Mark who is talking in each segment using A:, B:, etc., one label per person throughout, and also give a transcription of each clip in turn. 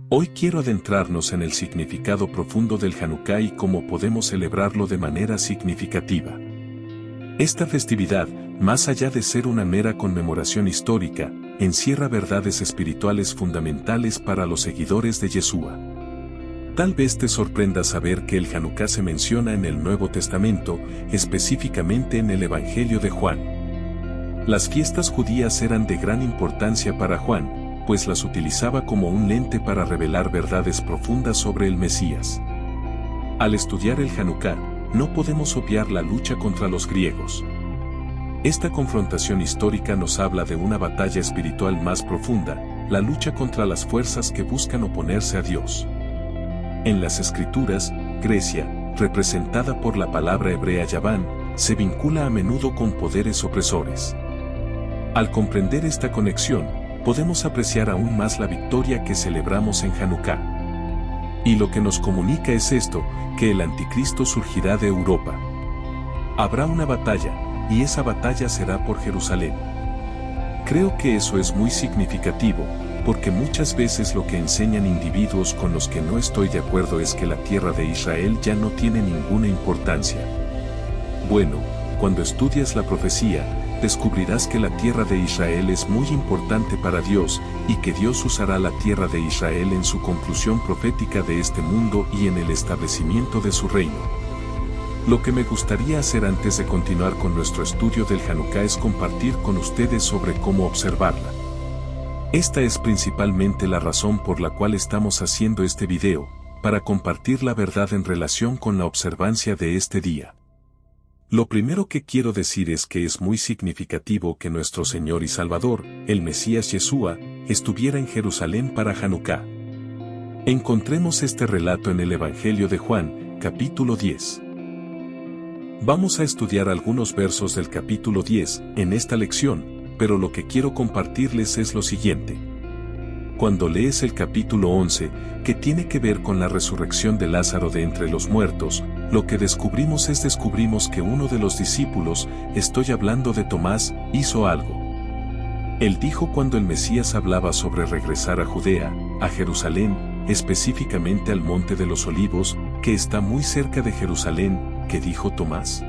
A: Hoy quiero adentrarnos en el significado profundo del Hanukkah y cómo podemos celebrarlo de manera significativa. Esta festividad, más allá de ser una mera conmemoración histórica, encierra verdades espirituales fundamentales para los seguidores de Yeshua. Tal vez te sorprenda saber que el Hanukkah se menciona en el Nuevo Testamento, específicamente en el Evangelio de Juan. Las fiestas judías eran de gran importancia para Juan, pues las utilizaba como un lente para revelar verdades profundas sobre el Mesías. Al estudiar el Hanukkah, no podemos obviar la lucha contra los griegos. Esta confrontación histórica nos habla de una batalla espiritual más profunda, la lucha contra las fuerzas que buscan oponerse a Dios. En las Escrituras, Grecia, representada por la palabra hebrea Yaván, se vincula a menudo con poderes opresores. Al comprender esta conexión, podemos apreciar aún más la victoria que celebramos en Hanukkah. Y lo que nos comunica es esto, que el anticristo surgirá de Europa. Habrá una batalla, y esa batalla será por Jerusalén. Creo que eso es muy significativo, porque muchas veces lo que enseñan individuos con los que no estoy de acuerdo es que la tierra de Israel ya no tiene ninguna importancia. Bueno, cuando estudias la profecía, descubrirás que la tierra de Israel es muy importante para Dios, y que Dios usará la tierra de Israel en su conclusión profética de este mundo y en el establecimiento de su reino. Lo que me gustaría hacer antes de continuar con nuestro estudio del Hanukkah es compartir con ustedes sobre cómo observarla. Esta es principalmente la razón por la cual estamos haciendo este video, para compartir la verdad en relación con la observancia de este día. Lo primero que quiero decir es que es muy significativo que nuestro Señor y Salvador, el Mesías Yeshua, estuviera en Jerusalén para Hanukkah. Encontremos este relato en el Evangelio de Juan, capítulo 10. Vamos a estudiar algunos versos del capítulo 10 en esta lección, pero lo que quiero compartirles es lo siguiente. Cuando lees el capítulo 11, que tiene que ver con la resurrección de Lázaro de entre los muertos, lo que descubrimos que uno de los discípulos, estoy hablando de Tomás, hizo algo. Él dijo cuando el Mesías hablaba sobre regresar a Judea, a Jerusalén, específicamente al Monte de los Olivos, que está muy cerca de Jerusalén, ¿qué dijo Tomás?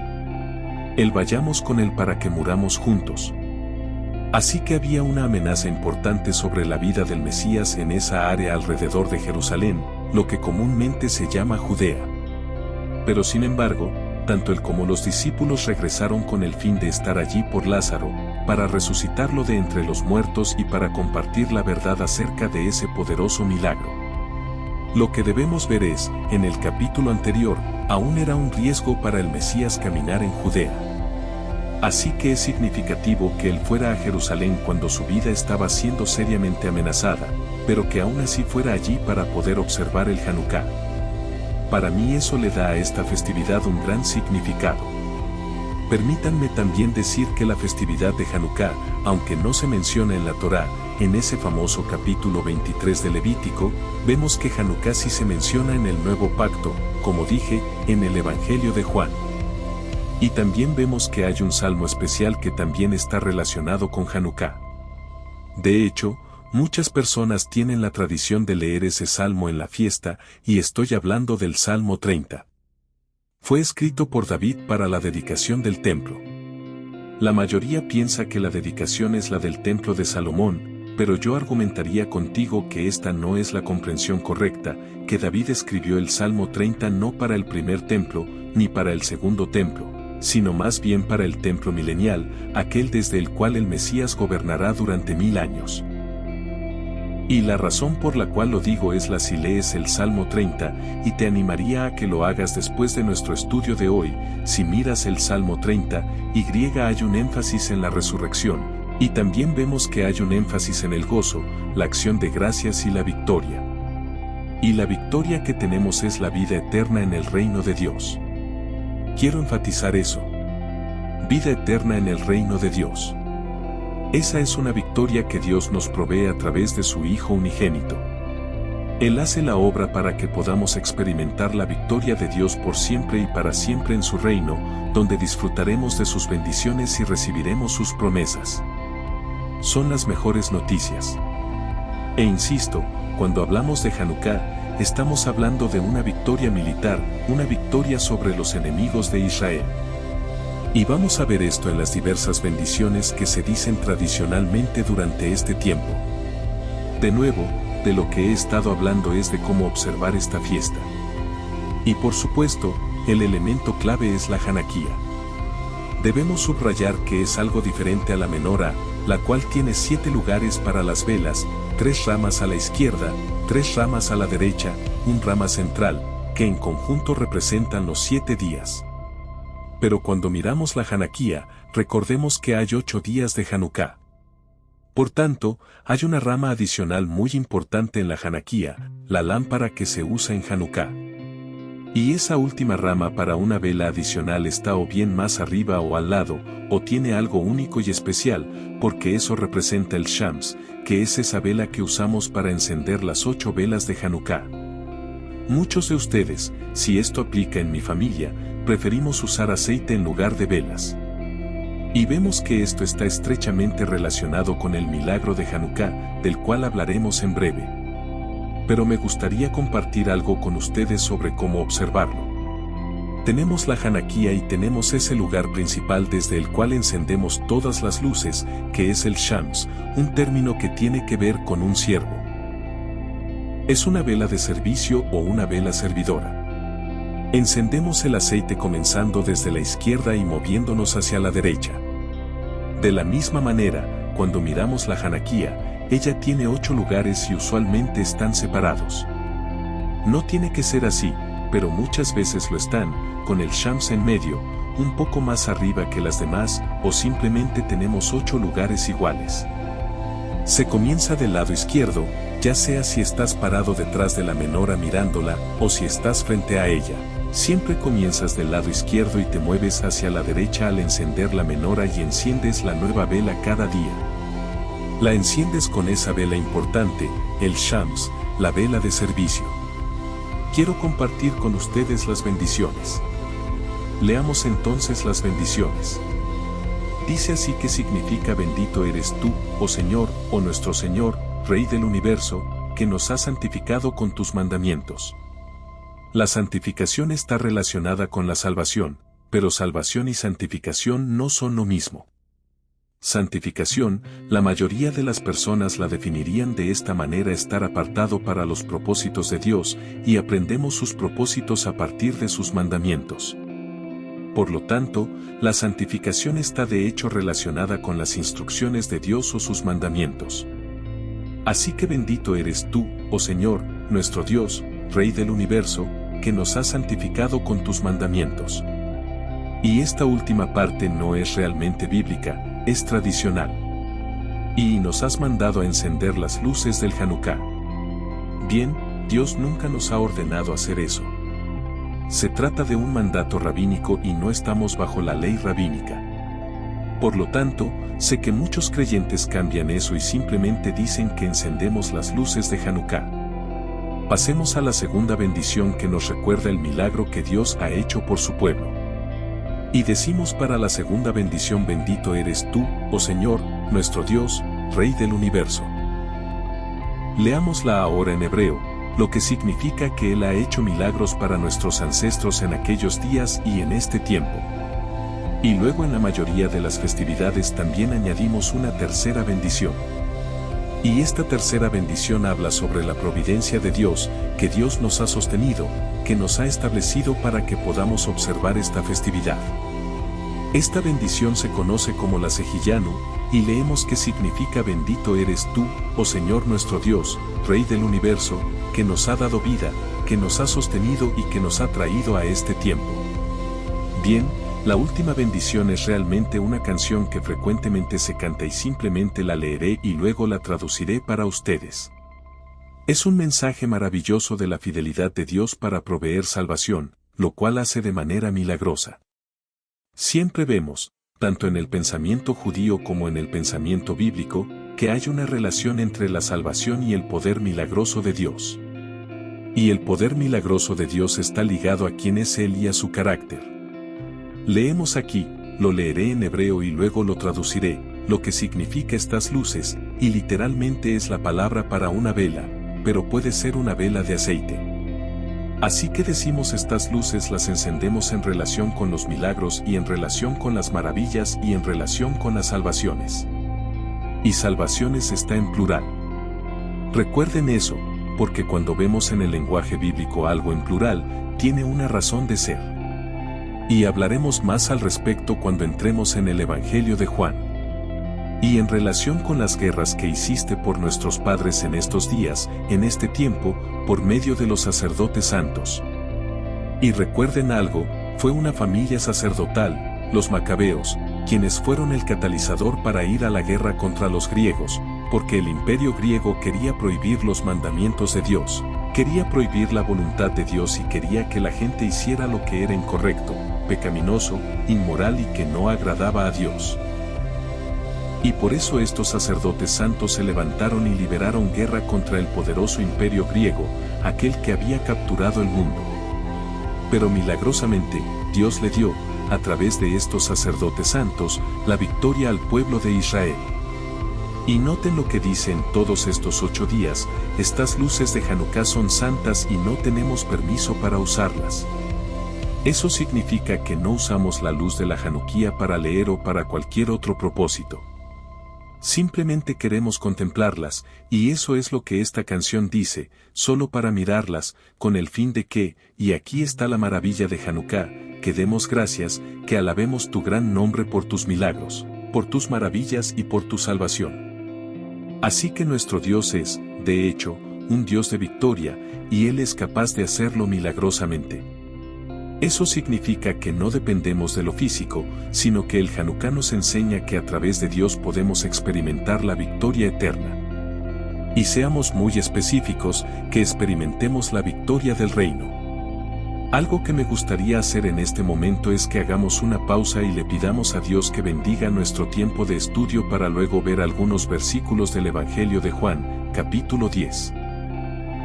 A: Él vayamos con él para que muramos juntos. Así que había una amenaza importante sobre la vida del Mesías en esa área alrededor de Jerusalén, lo que comúnmente se llama Judea. Pero sin embargo, tanto él como los discípulos regresaron con el fin de estar allí por Lázaro, para resucitarlo de entre los muertos y para compartir la verdad acerca de ese poderoso milagro. Lo que debemos ver es, en el capítulo anterior, aún era un riesgo para el Mesías caminar en Judea. Así que es significativo que él fuera a Jerusalén cuando su vida estaba siendo seriamente amenazada, pero que aún así fuera allí para poder observar el Hanukkah. Para mí eso le da a esta festividad un gran significado. Permítanme también decir que la festividad de Hanukkah, aunque no se menciona en la Torá, en ese famoso capítulo 23 de Levítico, vemos que Hanukkah sí se menciona en el Nuevo Pacto, como dije, en el Evangelio de Juan. Y también vemos que hay un salmo especial que también está relacionado con Hanukkah. De hecho, muchas personas tienen la tradición de leer ese salmo en la fiesta, y estoy hablando del Salmo 30. Fue escrito por David para la dedicación del templo. La mayoría piensa que la dedicación es la del templo de Salomón, pero yo argumentaría contigo que esta no es la comprensión correcta, que David escribió el Salmo 30 no para el primer templo, ni para el segundo templo, sino más bien para el templo milenial, aquel desde el cual el Mesías gobernará durante 1000 años. Y la razón por la cual lo digo es la si lees el Salmo 30, y te animaría a que lo hagas después de nuestro estudio de hoy, si miras el Salmo 30, hay un énfasis en la resurrección, y también vemos que hay un énfasis en el gozo, la acción de gracias y la victoria. Y la victoria que tenemos es la vida eterna en el reino de Dios. Quiero enfatizar eso. Vida eterna en el reino de Dios. Esa es una victoria que Dios nos provee a través de su Hijo unigénito. Él hace la obra para que podamos experimentar la victoria de Dios por siempre y para siempre en su reino, donde disfrutaremos de sus bendiciones y recibiremos sus promesas. Son las mejores noticias. E insisto, Cuando hablamos de Hanukkah, estamos hablando de una victoria militar, una victoria sobre los enemigos de Israel. Y vamos a ver esto en las diversas bendiciones que se dicen tradicionalmente durante este tiempo. De nuevo, de lo que he estado hablando es de cómo observar esta fiesta. Y por supuesto, el elemento clave es la Hanukkah. Debemos subrayar que es algo diferente a la menora, la cual tiene 7 lugares para las velas, 3 ramas a la izquierda, 3 ramas a la derecha, un rama central, que en conjunto representan los 7 días. Pero cuando miramos la Hanukkah, recordemos que hay 8 días de Hanukkah. Por tanto, hay una rama adicional muy importante en la Hanukkah, la lámpara que se usa en Hanukkah. Y esa última rama para una vela adicional está o bien más arriba o al lado, o tiene algo único y especial, porque eso representa el Shams, que es esa vela que usamos para encender las 8 velas de Hanukkah. Muchos de ustedes, si esto aplica en mi familia, preferimos usar aceite en lugar de velas. Y vemos que esto está estrechamente relacionado con el milagro de Hanukkah, del cual hablaremos en breve. Pero me gustaría compartir algo con ustedes sobre cómo observarlo. Tenemos la Hanukkah y tenemos ese lugar principal desde el cual encendemos todas las luces, que es el Shams, un término que tiene que ver con un siervo. Es una vela de servicio o una vela servidora. Encendemos el aceite comenzando desde la izquierda y moviéndonos hacia la derecha. De la misma manera, cuando miramos la Hanukkah, ella tiene 8 lugares y usualmente están separados. No tiene que ser así, pero muchas veces lo están, con el Shams en medio, un poco más arriba que las demás, o simplemente tenemos 8 lugares iguales. Se comienza del lado izquierdo, ya sea si estás parado detrás de la menora mirándola, o si estás frente a ella. Siempre comienzas del lado izquierdo y te mueves hacia la derecha al encender la menora y enciendes la nueva vela cada día. La enciendes con esa vela importante, el Shams, la vela de servicio. Quiero compartir con ustedes las bendiciones. Leamos entonces las bendiciones. Dice así que significa: bendito eres tú, oh Señor, oh nuestro Señor, Rey del universo, que nos has santificado con tus mandamientos. La santificación está relacionada con la salvación, pero salvación y santificación no son lo mismo. Santificación, la mayoría de las personas la definirían de esta manera: estar apartado para los propósitos de Dios, y aprendemos sus propósitos a partir de sus mandamientos. Por lo tanto, la santificación está de hecho relacionada con las instrucciones de Dios o sus mandamientos. Así que bendito eres tú, oh Señor, nuestro Dios, Rey del universo, que nos has santificado con tus mandamientos. Y esta última parte no es realmente bíblica, es tradicional. Y nos has mandado a encender las luces del Hanukkah. Bien, Dios nunca nos ha ordenado hacer eso. Se trata de un mandato rabínico y no estamos bajo la ley rabínica. Por lo tanto, sé que muchos creyentes cambian eso y simplemente dicen que encendemos las luces de Hanukkah. Pasemos a la segunda bendición que nos recuerda el milagro que Dios ha hecho por su pueblo. Y decimos para la segunda bendición: bendito eres tú, oh Señor, nuestro Dios, Rey del universo. Leámosla ahora en hebreo, lo que significa que Él ha hecho milagros para nuestros ancestros en aquellos días y en este tiempo. Y luego en la mayoría de las festividades también añadimos una tercera bendición. Y esta tercera bendición habla sobre la providencia de Dios, que Dios nos ha sostenido, que nos ha establecido para que podamos observar esta festividad. Esta bendición se conoce como la Sejillanu, y leemos que significa: bendito eres tú, oh Señor nuestro Dios, Rey del universo, que nos ha dado vida, que nos ha sostenido y que nos ha traído a este tiempo. Bien, la última bendición es realmente una canción que frecuentemente se canta y simplemente la leeré y luego la traduciré para ustedes. Es un mensaje maravilloso de la fidelidad de Dios para proveer salvación, lo cual hace de manera milagrosa. Siempre vemos, tanto en el pensamiento judío como en el pensamiento bíblico, que hay una relación entre la salvación y el poder milagroso de Dios. Y el poder milagroso de Dios está ligado a quién es Él y a su carácter. Leemos aquí, lo leeré en hebreo y luego lo traduciré, lo que significa estas luces, y literalmente es la palabra para una vela, pero puede ser una vela de aceite. Así que decimos estas luces las encendemos en relación con los milagros y en relación con las maravillas y en relación con las salvaciones. Y salvaciones está en plural. Recuerden eso, porque cuando vemos en el lenguaje bíblico algo en plural, tiene una razón de ser. Y hablaremos más al respecto cuando entremos en el Evangelio de Juan. Y en relación con las guerras que hiciste por nuestros padres en estos días, en este tiempo, por medio de los sacerdotes santos. Y recuerden algo, fue una familia sacerdotal, los macabeos, quienes fueron el catalizador para ir a la guerra contra los griegos, porque el imperio griego quería prohibir los mandamientos de Dios, quería prohibir la voluntad de Dios y quería que la gente hiciera lo que era incorrecto, pecaminoso, inmoral y que no agradaba a Dios. Y por eso estos sacerdotes santos se levantaron y liberaron guerra contra el poderoso imperio griego, aquel que había capturado el mundo. Pero milagrosamente, Dios le dio, a través de estos sacerdotes santos, la victoria al pueblo de Israel. Y noten lo que dice en todos estos 8 días, estas luces de Hanukkah son santas y no tenemos permiso para usarlas. Eso significa que no usamos la luz de la Hanukkah para leer o para cualquier otro propósito. Simplemente queremos contemplarlas, y eso es lo que esta canción dice, solo para mirarlas, con el fin de que, y aquí está la maravilla de Hanukkah, que demos gracias, que alabemos tu gran nombre por tus milagros, por tus maravillas y por tu salvación. Así que nuestro Dios es, de hecho, un Dios de victoria, y Él es capaz de hacerlo milagrosamente. Eso significa que no dependemos de lo físico, sino que el Hanukkah nos enseña que a través de Dios podemos experimentar la victoria eterna. Y seamos muy específicos, que experimentemos la victoria del reino. Algo que me gustaría hacer en este momento es que hagamos una pausa y le pidamos a Dios que bendiga nuestro tiempo de estudio para luego ver algunos versículos del Evangelio de Juan, capítulo 10.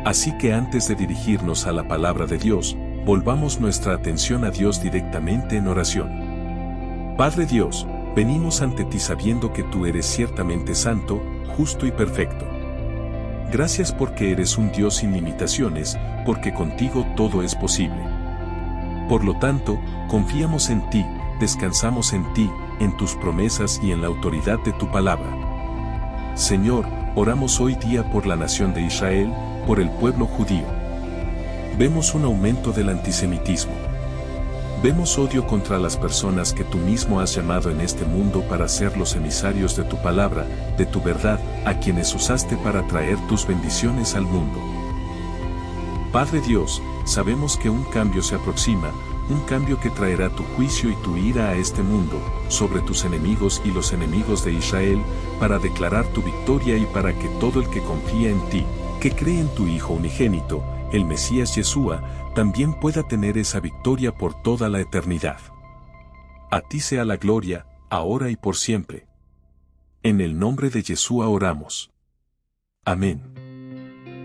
A: Así que antes de dirigirnos a la palabra de Dios, volvamos nuestra atención a Dios directamente en oración. Padre Dios, venimos ante ti sabiendo que tú eres ciertamente santo, justo y perfecto. Gracias porque eres un Dios sin limitaciones, porque contigo todo es posible. Por lo tanto, confiamos en ti, descansamos en ti, en tus promesas y en la autoridad de tu palabra. Señor, oramos hoy día por la nación de Israel, por el pueblo judío. Vemos un aumento del antisemitismo. Vemos odio contra las personas que tú mismo has llamado en este mundo para ser los emisarios de tu palabra, de tu verdad, a quienes usaste para traer tus bendiciones al mundo. Padre Dios, sabemos que un cambio se aproxima, un cambio que traerá tu juicio y tu ira a este mundo, sobre tus enemigos y los enemigos de Israel, para declarar tu victoria y para que todo el que confía en ti, que cree en tu Hijo unigénito, el Mesías Yeshua, también pueda tener esa victoria por toda la eternidad. A ti sea la gloria, ahora y por siempre. En el nombre de Yeshua oramos. Amén.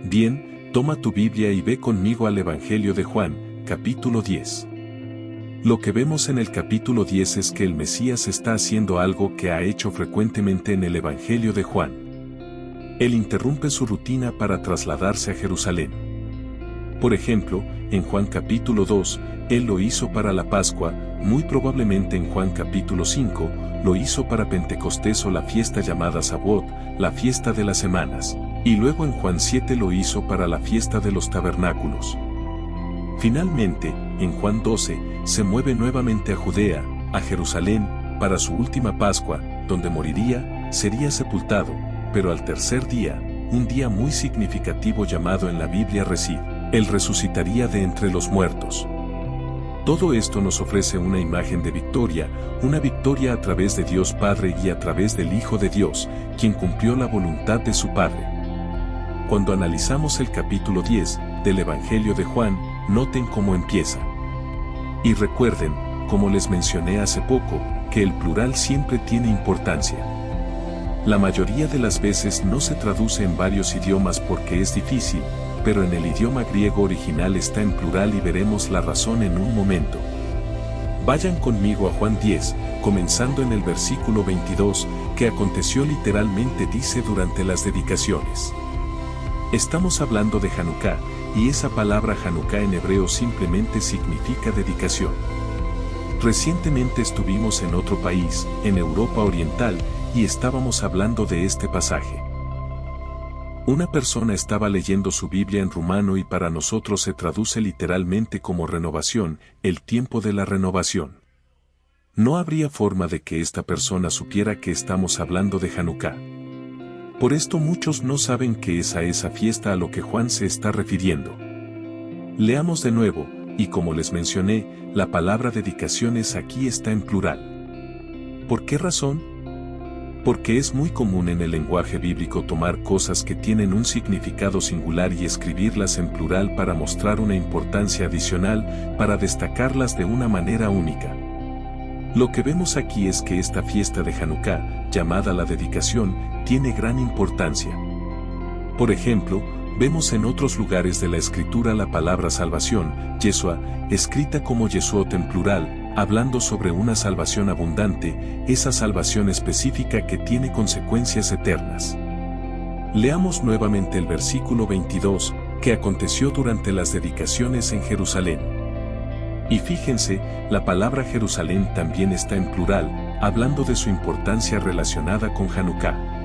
A: Bien, toma tu Biblia y ve conmigo al Evangelio de Juan, capítulo 10. Lo que vemos en el capítulo 10 es que el Mesías está haciendo algo que ha hecho frecuentemente en el Evangelio de Juan. Él interrumpe su rutina para trasladarse a Jerusalén. Por ejemplo, en Juan capítulo 2, Él lo hizo para la Pascua, muy probablemente en Juan capítulo 5, lo hizo para Pentecostés o la fiesta llamada Shavuot, la fiesta de las semanas, y luego en Juan 7 lo hizo para la fiesta de los tabernáculos. Finalmente, en Juan 12, se mueve nuevamente a Judea, a Jerusalén, para su última Pascua, donde moriría, sería sepultado, pero al tercer día, un día muy significativo llamado en la Biblia Resid, Él resucitaría de entre los muertos. Todo esto nos ofrece una imagen de victoria, una victoria a través de Dios Padre y a través del Hijo de Dios, quien cumplió la voluntad de su Padre. Cuando analizamos el capítulo 10 del Evangelio de Juan, noten cómo empieza. Y recuerden, como les mencioné hace poco, que el plural siempre tiene importancia. La mayoría de las veces no se traduce en varios idiomas porque es difícil, pero en el idioma griego original está en plural y veremos la razón en un momento. Vayan conmigo a Juan 10, comenzando en el versículo 22, que aconteció literalmente dice durante las dedicaciones. Estamos hablando de Hanukkah, y esa palabra Hanukkah en hebreo simplemente significa dedicación. Recientemente estuvimos en otro país, en Europa Oriental, y estábamos hablando de este pasaje. Una persona estaba leyendo su Biblia en rumano y para nosotros se traduce literalmente como renovación, el tiempo de la renovación. No habría forma de que esta persona supiera que estamos hablando de Hanukkah. Por esto muchos no saben qué es a esa fiesta a lo que Juan se está refiriendo. Leamos de nuevo, y como les mencioné, la palabra dedicaciones aquí está en plural. ¿Por qué razón? Porque es muy común en el lenguaje bíblico tomar cosas que tienen un significado singular y escribirlas en plural para mostrar una importancia adicional, para destacarlas de una manera única. Lo que vemos aquí es que esta fiesta de Hanukkah, llamada la dedicación, tiene gran importancia. Por ejemplo, vemos en otros lugares de la escritura la palabra salvación, Yeshua, escrita como Yeshuot en plural, hablando sobre una salvación abundante, esa salvación específica que tiene consecuencias eternas. Leamos nuevamente el versículo 22, que aconteció durante las dedicaciones en Jerusalén. Y fíjense, la palabra Jerusalén también está en plural, hablando de su importancia relacionada con Hanukkah.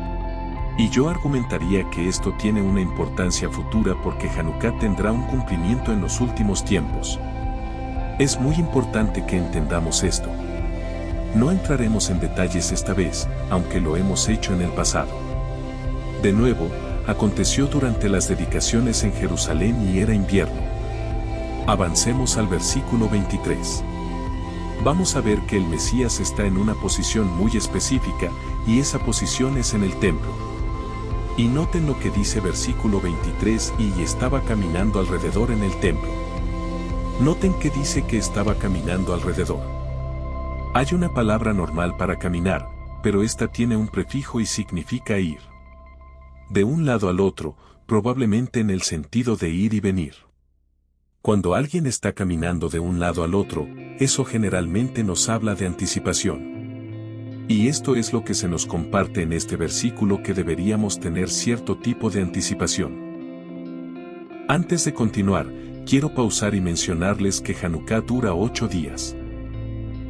A: Y yo argumentaría que esto tiene una importancia futura porque Hanukkah tendrá un cumplimiento en los últimos tiempos. Es muy importante que entendamos esto. No entraremos en detalles esta vez, aunque lo hemos hecho en el pasado. De nuevo, aconteció durante las dedicaciones en Jerusalén y era invierno. Avancemos al versículo 23. Vamos a ver que el Mesías está en una posición muy específica, y esa posición es en el templo. Y noten lo que dice versículo 23, y estaba caminando alrededor en el templo. Noten que dice que estaba caminando alrededor. Hay una palabra normal para caminar, pero esta tiene un prefijo y significa ir. De un lado al otro, probablemente en el sentido de ir y venir. Cuando alguien está caminando de un lado al otro, eso generalmente nos habla de anticipación. Y esto es lo que se nos comparte en este versículo, que deberíamos tener cierto tipo de anticipación. Antes de continuar, quiero pausar y mencionarles que Hanukkah dura 8 días.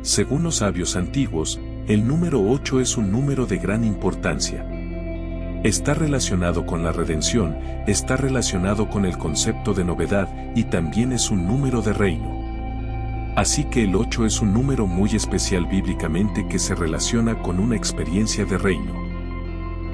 A: Según los sabios antiguos, el número 8 es un número de gran importancia. Está relacionado con la redención, está relacionado con el concepto de novedad y también es un número de reino. Así que el 8 es un número muy especial bíblicamente que se relaciona con una experiencia de reino.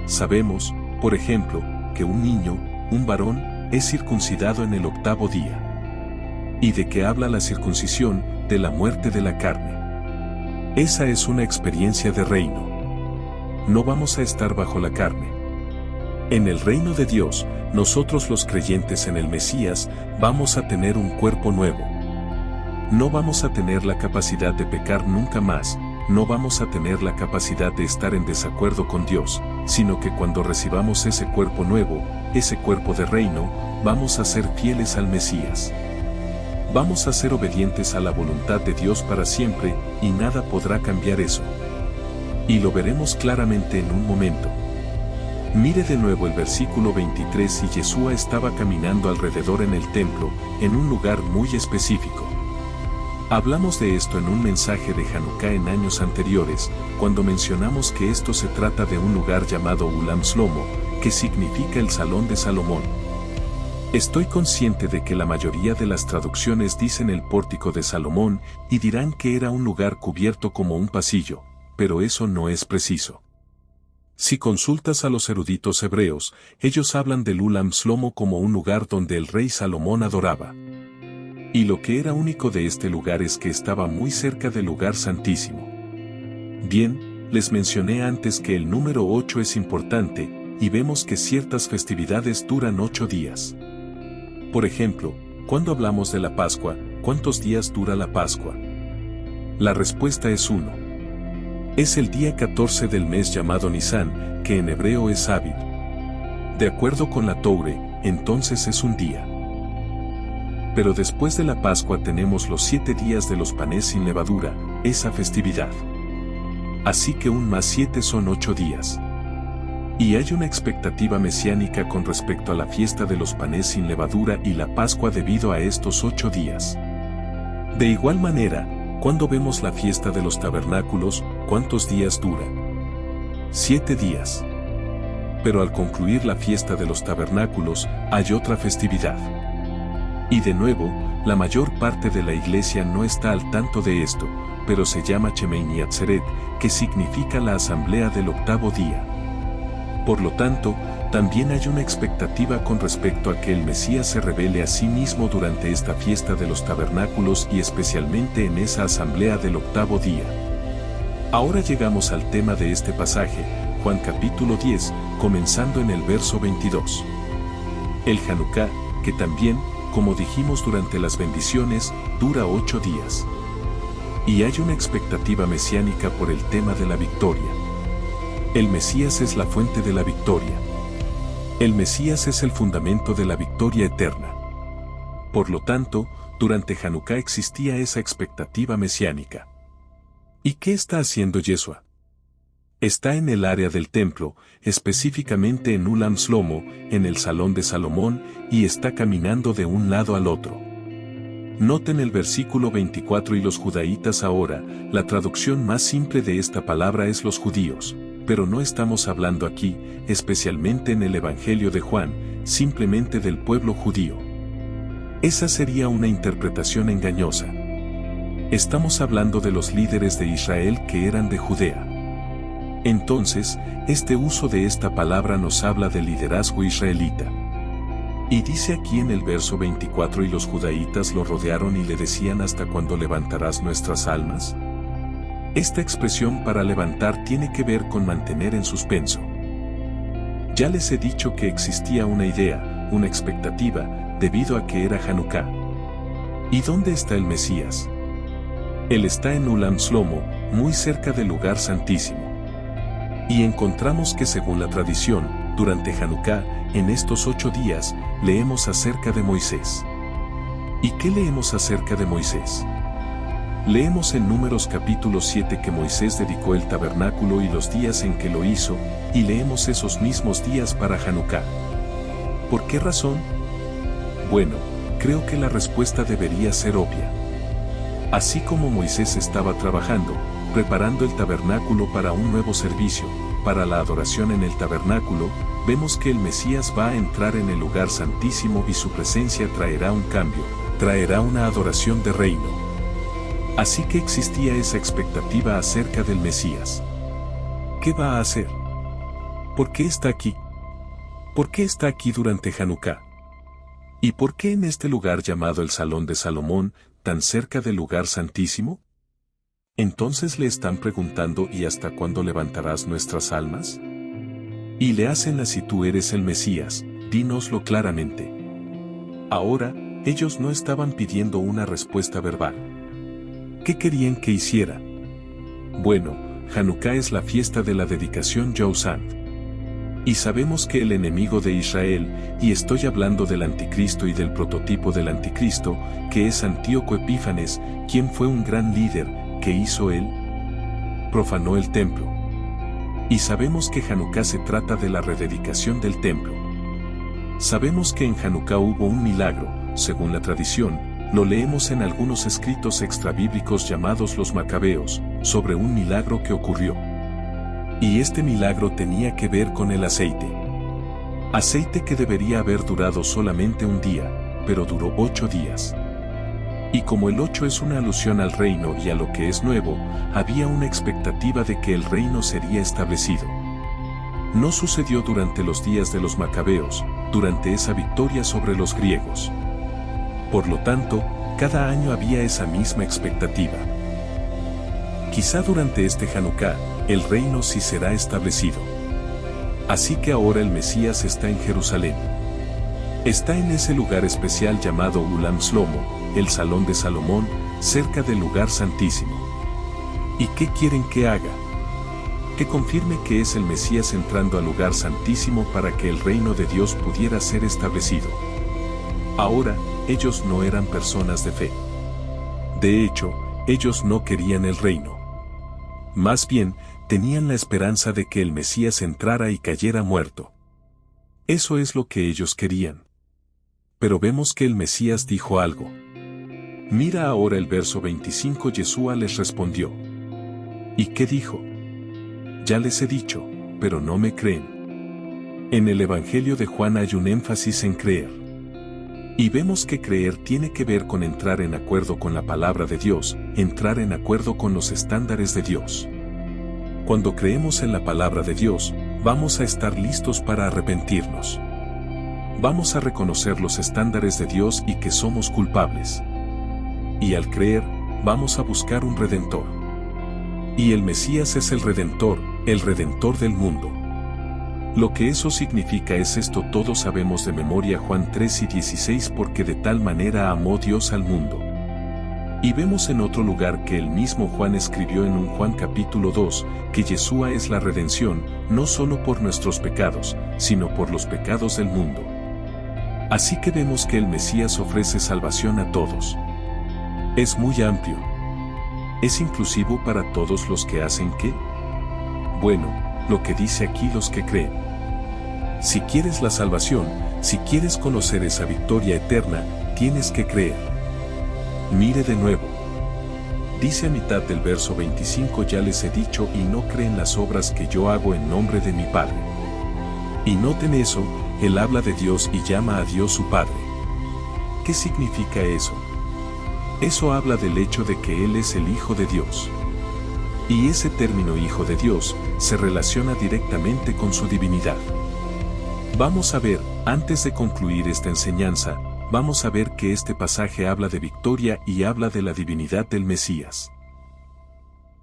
A: Sabemos, por ejemplo, que un niño, un varón, es circuncidado en el 8º día. ¿Y de qué habla la circuncisión? De la muerte de la carne. Esa es una experiencia de reino. No vamos a estar bajo la carne. En el reino de Dios, nosotros los creyentes en el Mesías, vamos a tener un cuerpo nuevo. No vamos a tener la capacidad de pecar nunca más, no vamos a tener la capacidad de estar en desacuerdo con Dios, sino que cuando recibamos ese cuerpo nuevo, ese cuerpo de reino, vamos a ser fieles al Mesías. Vamos a ser obedientes a la voluntad de Dios para siempre, y nada podrá cambiar eso. Y lo veremos claramente en un momento. Mire de nuevo el versículo 23, y Yeshua estaba caminando alrededor en el templo, en un lugar muy específico. Hablamos de esto en un mensaje de Hanukkah en años anteriores, cuando mencionamos que esto se trata de un lugar llamado Ulam Shlomo, que significa el Salón de Salomón. Estoy consciente de que la mayoría de las traducciones dicen el pórtico de Salomón, y dirán que era un lugar cubierto como un pasillo, pero eso no es preciso. Si consultas a los eruditos hebreos, ellos hablan del Ulam Shlomo como un lugar donde el rey Salomón adoraba. Y lo que era único de este lugar es que estaba muy cerca del lugar santísimo. Bien, les mencioné antes que el número 8 es importante, y vemos que ciertas festividades duran 8 días. Por ejemplo, cuando hablamos de la Pascua, ¿cuántos días dura la Pascua? La respuesta es 1. Es el día 14 del mes llamado Nisan, que en hebreo es Aviv. De acuerdo con la Toure, entonces es un día. Pero después de la Pascua tenemos los 7 días de los panes sin levadura, esa festividad. Así que 1 más 7 son 8 días. Y hay una expectativa mesiánica con respecto a la fiesta de los panes sin levadura y la Pascua debido a estos 8 días. De igual manera, cuando vemos la fiesta de los tabernáculos, ¿cuántos días dura? 7 días. Pero al concluir la fiesta de los tabernáculos, hay otra festividad. Y de nuevo, la mayor parte de la iglesia no está al tanto de esto, pero se llama Shemini Atzeret, que significa la asamblea del 8º día. Por lo tanto, también hay una expectativa con respecto a que el Mesías se revele a sí mismo durante esta fiesta de los tabernáculos y especialmente en esa asamblea del 8º día. Ahora llegamos al tema de este pasaje, Juan capítulo 10, comenzando en el verso 22. El Hanukkah, que también, como dijimos durante las bendiciones, dura 8 días. Y hay una expectativa mesiánica por el tema de la victoria. El Mesías es la fuente de la victoria. El Mesías es el fundamento de la victoria eterna. Por lo tanto, durante Hanukkah existía esa expectativa mesiánica. ¿Y qué está haciendo Yeshua? Está en el área del templo, específicamente en Ulam Shlomo, en el Salón de Salomón, y está caminando de un lado al otro. Noten el versículo 24 y los judaítas ahora, la traducción más simple de esta palabra es los judíos, pero no estamos hablando aquí, especialmente en el Evangelio de Juan, simplemente del pueblo judío. Esa sería una interpretación engañosa. Estamos hablando de los líderes de Israel que eran de Judea. Entonces, este uso de esta palabra nos habla del liderazgo israelita. Y dice aquí en el verso 24 y los judaítas lo rodearon y le decían ¿hasta cuándo levantarás nuestras almas? Esta expresión para levantar tiene que ver con mantener en suspenso. Ya les he dicho que existía una idea, una expectativa, debido a que era Hanukkah. ¿Y dónde está el Mesías? Él está en Ulam Shlomo, muy cerca del lugar santísimo. Y encontramos que según la tradición, durante Hanukkah, en estos 8 días, leemos acerca de Moisés. ¿Y qué leemos acerca de Moisés? Leemos en Números capítulo 7 que Moisés dedicó el tabernáculo y los días en que lo hizo, y leemos esos mismos días para Hanukkah. ¿Por qué razón? Bueno, creo que la respuesta debería ser obvia. Así como Moisés estaba trabajando, preparando el tabernáculo para un nuevo servicio, para la adoración en el tabernáculo, vemos que el Mesías va a entrar en el lugar santísimo y su presencia traerá un cambio, traerá una adoración de reino. Así que existía esa expectativa acerca del Mesías. ¿Qué va a hacer? ¿Por qué está aquí? ¿Por qué está aquí durante Hanukkah? ¿Y por qué en este lugar llamado el Salón de Salomón, tan cerca del lugar santísimo? Entonces le están preguntando ¿y hasta cuándo levantarás nuestras almas? Y le hacen así tú eres el Mesías, dínoslo claramente. Ahora, ellos no estaban pidiendo una respuesta verbal. ¿Qué querían que hiciera? Bueno, Hanukkah es la fiesta de la dedicación Yousand. Y sabemos que el enemigo de Israel, y estoy hablando del anticristo y del prototipo del anticristo, que es Antíoco Epífanes, quien fue un gran líder, ¿qué hizo él? Profanó el templo. Y sabemos que Hanukkah se trata de la rededicación del templo. Sabemos que en Hanukkah hubo un milagro, según la tradición, lo leemos en algunos escritos extrabíblicos llamados los Macabeos, sobre un milagro que ocurrió. Y este milagro tenía que ver con el aceite. Aceite que debería haber durado solamente un día, pero duró 8 días. Y como el 8 es una alusión al reino y a lo que es nuevo, había una expectativa de que el reino sería establecido. No sucedió durante los días de los Macabeos, durante esa victoria sobre los griegos. Por lo tanto, cada año había esa misma expectativa. Quizá durante este Hanukkah, el reino sí será establecido. Así que ahora el Mesías está en Jerusalén. Está en ese lugar especial llamado Ulam Shlomo, el Salón de Salomón, cerca del lugar santísimo. ¿Y qué quieren que haga? Que confirme que es el Mesías entrando al lugar santísimo para que el reino de Dios pudiera ser establecido. Ahora, ellos no eran personas de fe. De hecho, ellos no querían el reino. Más bien, tenían la esperanza de que el Mesías entrara y cayera muerto. Eso es lo que ellos querían. Pero vemos que el Mesías dijo algo. Mira ahora el verso 25. Yeshua les respondió. ¿Y qué dijo? Ya les he dicho, pero no me creen. En el Evangelio de Juan hay un énfasis en creer. Y vemos que creer tiene que ver con entrar en acuerdo con la palabra de Dios, entrar en acuerdo con los estándares de Dios. Cuando creemos en la palabra de Dios, vamos a estar listos para arrepentirnos. Vamos a reconocer los estándares de Dios y que somos culpables. Y al creer, vamos a buscar un Redentor. Y el Mesías es el Redentor del mundo. Lo que eso significa es esto: todos sabemos de memoria Juan 3:16, porque de tal manera amó Dios al mundo. Y vemos en otro lugar que el mismo Juan escribió en un Juan capítulo 2, que Yeshua es la redención, no solo por nuestros pecados, sino por los pecados del mundo. Así que vemos que el Mesías ofrece salvación a todos. Es muy amplio. ¿Es inclusivo para todos los que hacen qué? Bueno, lo que dice aquí: los que creen. Si quieres la salvación, si quieres conocer esa victoria eterna, tienes que creer. Mire de nuevo. Dice a mitad del verso 25: ya les he dicho y no creen las obras que yo hago en nombre de mi Padre. Y noten eso, él habla de Dios y llama a Dios su Padre. ¿Qué significa eso? Eso habla del hecho de que Él es el Hijo de Dios. Y ese término Hijo de Dios se relaciona directamente con su divinidad. Vamos a ver, antes de concluir esta enseñanza, vamos a ver que este pasaje habla de victoria y habla de la divinidad del Mesías.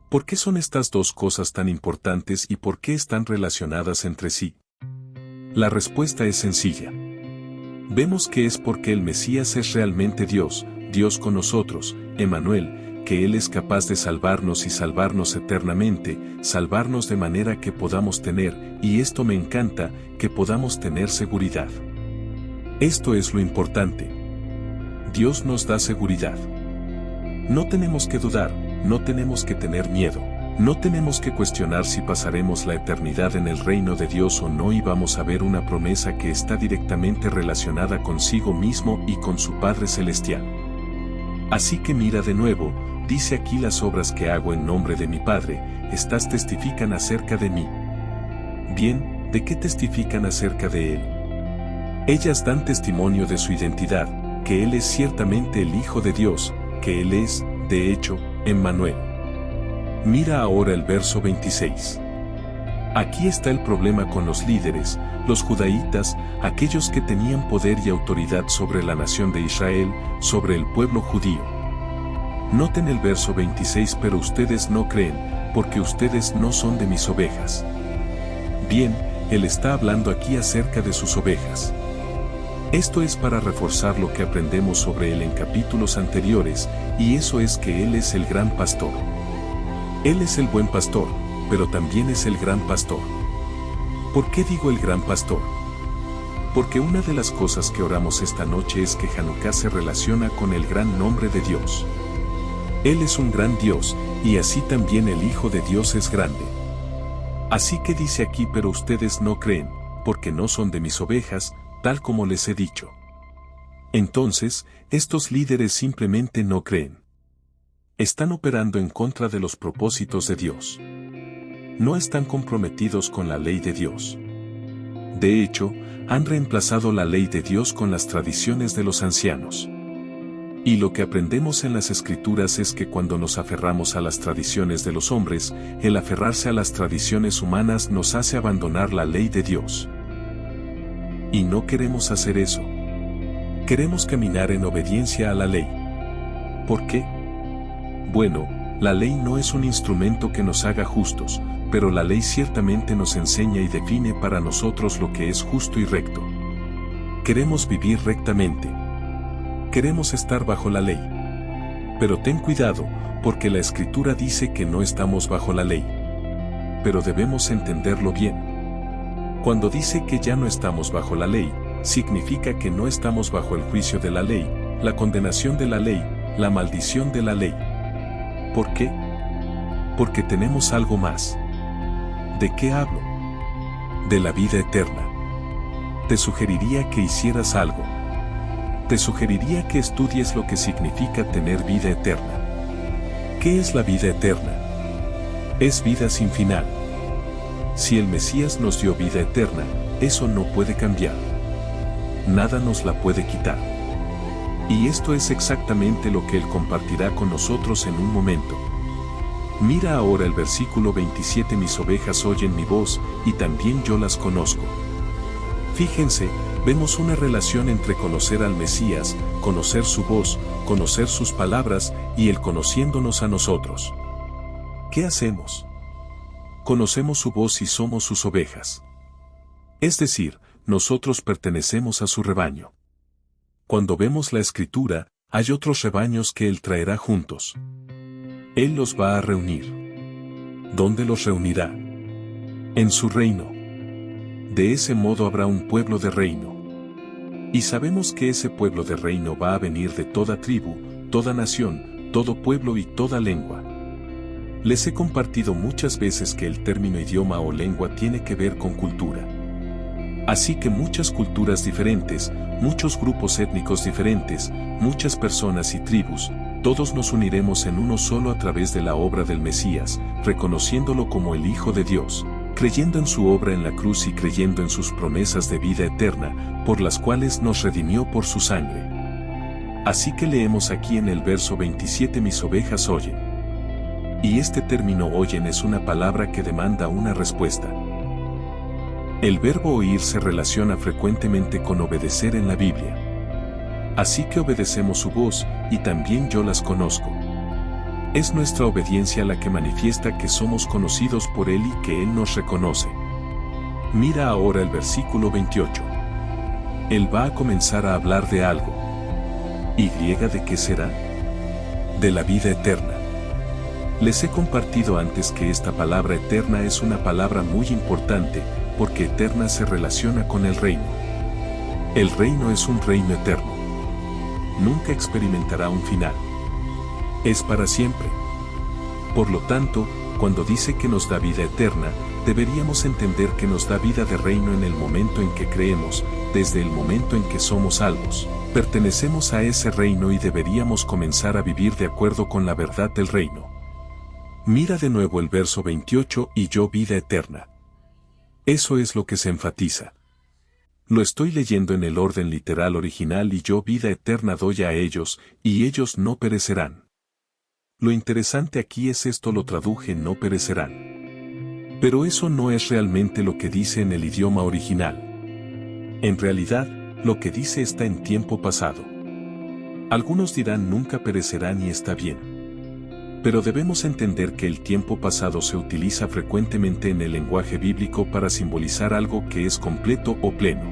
A: ¿Por qué son estas dos cosas tan importantes y por qué están relacionadas entre sí? La respuesta es sencilla. Vemos que es porque el Mesías es realmente Dios, Dios con nosotros, Emmanuel, que Él es capaz de salvarnos y salvarnos eternamente, salvarnos de manera que podamos tener, y esto me encanta, que podamos tener seguridad. Esto es lo importante. Dios nos da seguridad. No tenemos que dudar, no tenemos que tener miedo, no tenemos que cuestionar si pasaremos la eternidad en el reino de Dios o no, y vamos a ver una promesa que está directamente relacionada consigo mismo y con su Padre Celestial. Así que mira de nuevo, dice aquí: las obras que hago en nombre de mi Padre, estas testifican acerca de mí. Bien, ¿de qué testifican acerca de Él? Ellas dan testimonio de su identidad, que Él es ciertamente el Hijo de Dios, que Él es, de hecho, Emmanuel. Mira ahora el verso 26. Aquí está el problema con los líderes, los judaítas, aquellos que tenían poder y autoridad sobre la nación de Israel, sobre el pueblo judío. Noten el verso 26: pero ustedes no creen, porque ustedes no son de mis ovejas. Bien, Él está hablando aquí acerca de sus ovejas. Esto es para reforzar lo que aprendemos sobre Él en capítulos anteriores, y eso es que Él es el gran pastor. Él es el buen pastor, pero también es el gran pastor. ¿Por qué digo el gran pastor? Porque una de las cosas que oramos esta noche es que Hanukkah se relaciona con el gran nombre de Dios. Él es un gran Dios, y así también el Hijo de Dios es grande. Así que dice aquí: pero ustedes no creen, porque no son de mis ovejas, tal como les he dicho. Entonces, estos líderes simplemente no creen. Están operando en contra de los propósitos de Dios. No están comprometidos con la ley de Dios. De hecho, han reemplazado la ley de Dios con las tradiciones de los ancianos. Y lo que aprendemos en las Escrituras es que cuando nos aferramos a las tradiciones de los hombres, el aferrarse a las tradiciones humanas nos hace abandonar la ley de Dios. Y no queremos hacer eso. Queremos caminar en obediencia a la ley. ¿Por qué? Bueno, la ley no es un instrumento que nos haga justos, pero la ley ciertamente nos enseña y define para nosotros lo que es justo y recto. Queremos vivir rectamente. Queremos estar bajo la ley. Pero ten cuidado, porque la Escritura dice que no estamos bajo la ley. Pero debemos entenderlo bien. Cuando dice que ya no estamos bajo la ley, significa que no estamos bajo el juicio de la ley, la condenación de la ley, la maldición de la ley. ¿Por qué? Porque tenemos algo más. ¿De qué hablo? De la vida eterna. Te sugeriría que hicieras algo. Te sugeriría que estudies lo que significa tener vida eterna. ¿Qué es la vida eterna? Es vida sin final. Si el Mesías nos dio vida eterna, eso no puede cambiar. Nada nos la puede quitar. Y esto es exactamente lo que Él compartirá con nosotros en un momento. Mira ahora el versículo 27: mis ovejas oyen mi voz, y también yo las conozco. Fíjense, vemos una relación entre conocer al Mesías, conocer su voz, conocer sus palabras, y Él conociéndonos a nosotros. ¿Qué hacemos? Conocemos su voz y somos sus ovejas. Es decir, nosotros pertenecemos a su rebaño. Cuando vemos la Escritura, hay otros rebaños que Él traerá juntos. Él los va a reunir. ¿Dónde los reunirá? En su reino. De ese modo habrá un pueblo de reino. Y sabemos que ese pueblo de reino va a venir de toda tribu, toda nación, todo pueblo y toda lengua. Les he compartido muchas veces que el término idioma o lengua tiene que ver con cultura. Así que muchas culturas diferentes, muchos grupos étnicos diferentes, muchas personas y tribus, todos nos uniremos en uno solo a través de la obra del Mesías, reconociéndolo como el Hijo de Dios, creyendo en su obra en la cruz y creyendo en sus promesas de vida eterna, por las cuales nos redimió por su sangre. Así que leemos aquí en el verso 27: mis ovejas oyen. Y este término oyen es una palabra que demanda una respuesta. El verbo oír se relaciona frecuentemente con obedecer en la Biblia. Así que obedecemos su voz, y también yo las conozco. Es nuestra obediencia la que manifiesta que somos conocidos por Él y que Él nos reconoce. Mira ahora el versículo 28. Él va a comenzar a hablar de algo. ¿Y de qué será? De la vida eterna. Les he compartido antes que esta palabra eterna es una palabra muy importante, porque eterna se relaciona con el reino. El reino es un reino eterno. Nunca experimentará un final. Es para siempre. Por lo tanto, cuando dice que nos da vida eterna, deberíamos entender que nos da vida de reino en el momento en que creemos, desde el momento en que somos salvos. Pertenecemos a ese reino y deberíamos comenzar a vivir de acuerdo con la verdad del reino. Mira de nuevo el verso 28: y yo vida eterna. Eso es lo que se enfatiza. Lo estoy leyendo en el orden literal original: y yo vida eterna doy a ellos, y ellos no perecerán. Lo interesante aquí es esto: lo traduje no perecerán. Pero eso no es realmente lo que dice en el idioma original. En realidad, lo que dice está en tiempo pasado. Algunos dirán nunca perecerán y está bien. Pero debemos entender que el tiempo pasado se utiliza frecuentemente en el lenguaje bíblico para simbolizar algo que es completo o pleno.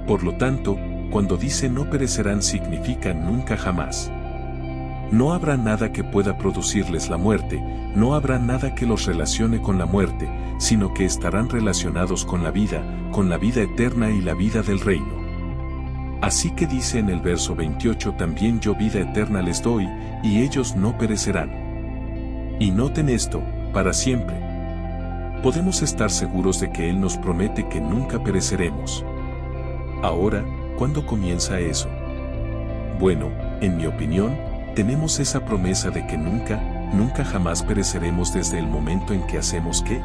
A: Por lo tanto, cuando dice no perecerán significa nunca jamás. No habrá nada que pueda producirles la muerte, no habrá nada que los relacione con la muerte, sino que estarán relacionados con la vida eterna y la vida del reino. Así que dice en el verso 28: también yo vida eterna les doy, y ellos no perecerán. Y noten esto: para siempre. Podemos estar seguros de que Él nos promete que nunca pereceremos. Ahora, ¿cuándo comienza eso? Bueno, en mi opinión, tenemos esa promesa de que nunca jamás pereceremos desde el momento en que hacemos ¿qué?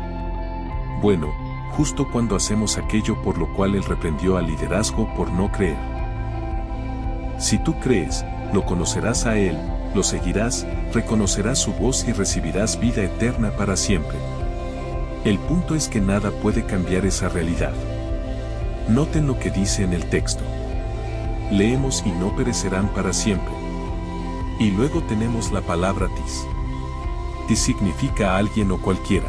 A: Bueno, justo cuando hacemos aquello por lo cual Él reprendió al liderazgo por no creer. Si tú crees, lo conocerás a Él, lo seguirás, reconocerás su voz y recibirás vida eterna para siempre. El punto es que nada puede cambiar esa realidad. Noten lo que dice en el texto. Leemos y no perecerán para siempre. Y luego tenemos la palabra tis. Tis significa alguien o cualquiera.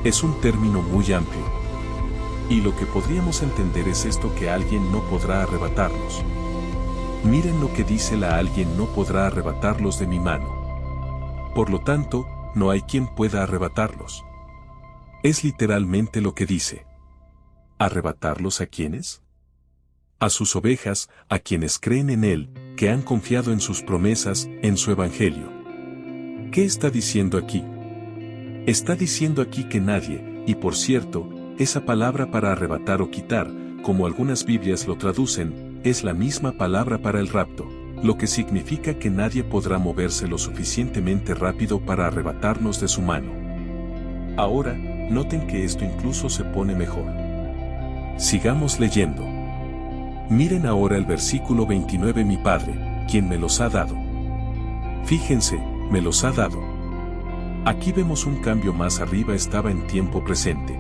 A: Es un término muy amplio. Y lo que podríamos entender es esto: que alguien no podrá arrebatarlos. Miren lo que dice: la alguien no podrá arrebatarlos de mi mano. Por lo tanto, no hay quien pueda arrebatarlos. Es literalmente lo que dice. ¿Arrebatarlos a quiénes? A sus ovejas, a quienes creen en Él, que han confiado en sus promesas, en su evangelio. ¿Qué está diciendo aquí? Está diciendo aquí que nadie, Y por cierto, esa palabra para arrebatar o quitar, como algunas Biblias lo traducen, es la misma palabra para el rapto, lo que significa que nadie podrá moverse lo suficientemente rápido para arrebatarnos de su mano. Ahora, noten que esto incluso se pone mejor. Sigamos leyendo. Miren ahora el versículo 29: mi Padre, quien me los ha dado. Fíjense, me los ha dado. Aquí vemos un cambio más arriba, estaba en tiempo presente.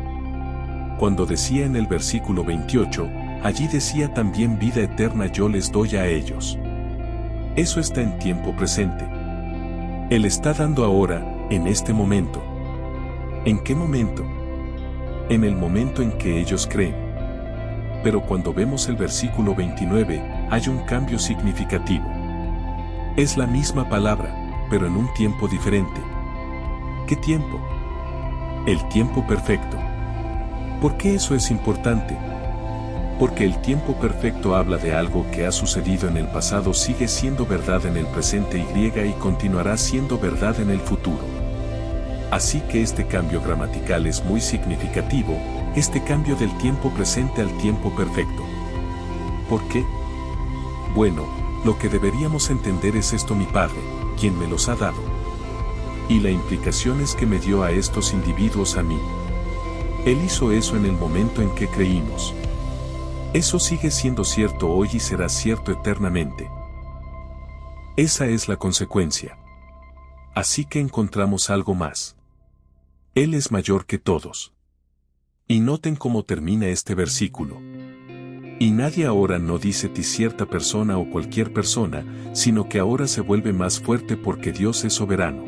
A: Cuando decía en el versículo 28, allí decía también vida eterna yo les doy a ellos. Eso está en tiempo presente. Él está dando ahora, en este momento. ¿En qué momento? En el momento en que ellos creen. Pero cuando vemos el versículo 29, hay un cambio significativo. Es la misma palabra, pero en un tiempo diferente. ¿Qué tiempo? El tiempo perfecto. ¿Por qué eso es importante? Porque el tiempo perfecto habla de algo que ha sucedido en el pasado, sigue siendo verdad en el presente y continuará siendo verdad en el futuro. Así que este cambio gramatical es muy significativo, este cambio del tiempo presente al tiempo perfecto. ¿Por qué? Bueno, lo que deberíamos entender es esto: mi Padre, quien me los ha dado. Y la implicación es que me dio a estos individuos a mí. Él hizo eso en el momento en que creímos. Eso sigue siendo cierto hoy y será cierto eternamente. Esa es la consecuencia. Así que encontramos algo más. Él es mayor que todos. Y noten cómo termina este versículo. Y nadie ahora no dice ti cierta persona o cualquier persona, sino que ahora se vuelve más fuerte porque Dios es soberano.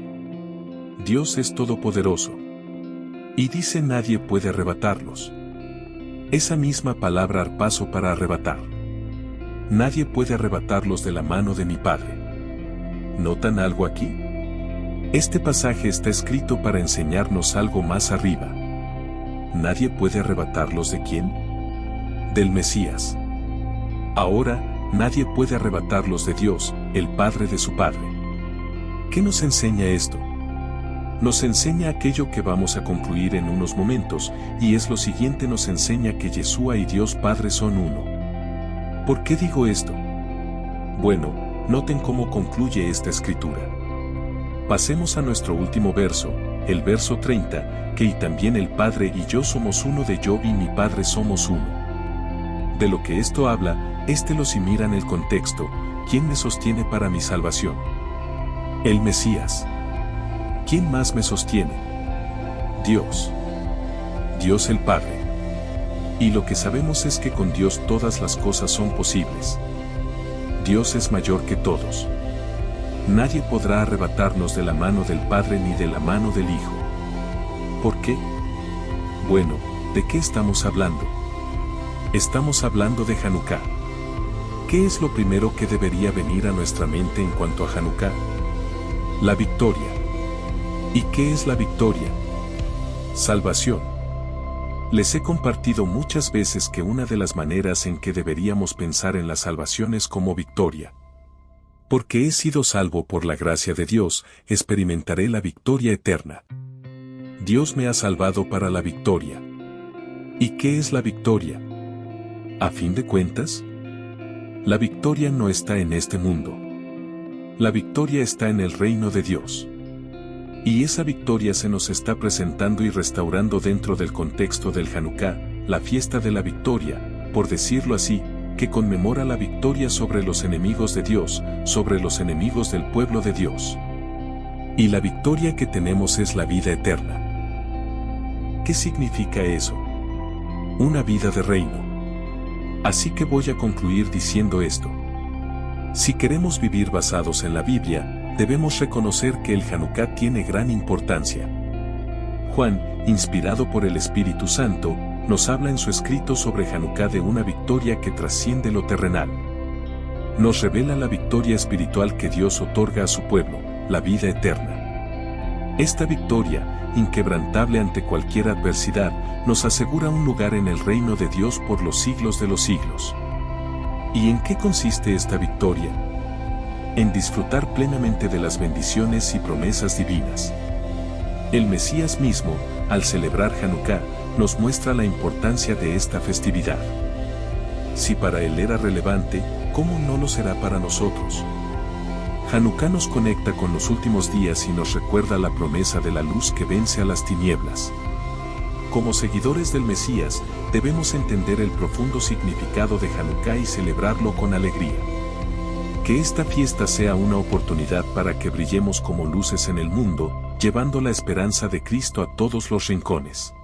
A: Dios es todopoderoso. Y dice nadie puede arrebatarlos. Esa misma palabra arpazo para arrebatar. Nadie puede arrebatarlos de la mano de mi Padre. ¿Notan algo aquí? Este pasaje está escrito para enseñarnos algo más arriba. ¿Nadie puede arrebatarlos de quién? Del Mesías. Ahora, nadie puede arrebatarlos de Dios, el Padre de su Padre. ¿Qué nos enseña esto? Nos enseña aquello que vamos a concluir en unos momentos, y es lo siguiente: nos enseña que Yeshua y Dios Padre son uno. ¿Por qué digo esto? Bueno, noten cómo concluye esta escritura. Pasemos a nuestro último verso, el verso 30, que y también el Padre y yo somos uno, de yo y mi Padre somos uno. De lo que esto habla, si miran el contexto, ¿quién me sostiene para mi salvación? El Mesías. ¿Quién más me sostiene? Dios. Dios el Padre. Y lo que sabemos es que con Dios todas las cosas son posibles. Dios es mayor que todos. Nadie podrá arrebatarnos de la mano del Padre ni de la mano del Hijo. ¿Por qué? Bueno, ¿de qué estamos hablando? Estamos hablando de Hanukkah. ¿Qué es lo primero que debería venir a nuestra mente en cuanto a Hanukkah? La victoria. ¿Y qué es la victoria? Salvación. Les he compartido muchas veces que una de las maneras en que deberíamos pensar en la salvación es como victoria. Porque he sido salvo por la gracia de Dios, experimentaré la victoria eterna. Dios me ha salvado para la victoria. ¿Y qué es la victoria? A fin de cuentas, la victoria no está en este mundo. La victoria está en el reino de Dios. Y esa victoria se nos está presentando y restaurando dentro del contexto del Hanukkah, la fiesta de la victoria, por decirlo así, que conmemora la victoria sobre los enemigos de Dios, sobre los enemigos del pueblo de Dios. Y la victoria que tenemos es la vida eterna. ¿Qué significa eso? Una vida de reino. Así que voy a concluir diciendo esto. Si queremos vivir basados en la Biblia, debemos reconocer que el Hanukkah tiene gran importancia. Juan, inspirado por el Espíritu Santo, nos habla en su escrito sobre Hanukkah de una victoria que trasciende lo terrenal. Nos revela la victoria espiritual que Dios otorga a su pueblo, la vida eterna. Esta victoria, inquebrantable ante cualquier adversidad, nos asegura un lugar en el reino de Dios por los siglos de los siglos. ¿Y en qué consiste esta victoria? En disfrutar plenamente de las bendiciones y promesas divinas. El Mesías mismo, al celebrar Hanukkah, nos muestra la importancia de esta festividad. Si para él era relevante, ¿cómo no lo será para nosotros? Hanukkah nos conecta con los últimos días y nos recuerda la promesa de la luz que vence a las tinieblas. Como seguidores del Mesías, debemos entender el profundo significado de Hanukkah y celebrarlo con alegría. Que esta fiesta sea una oportunidad para que brillemos como luces en el mundo, llevando la esperanza de Cristo a todos los rincones.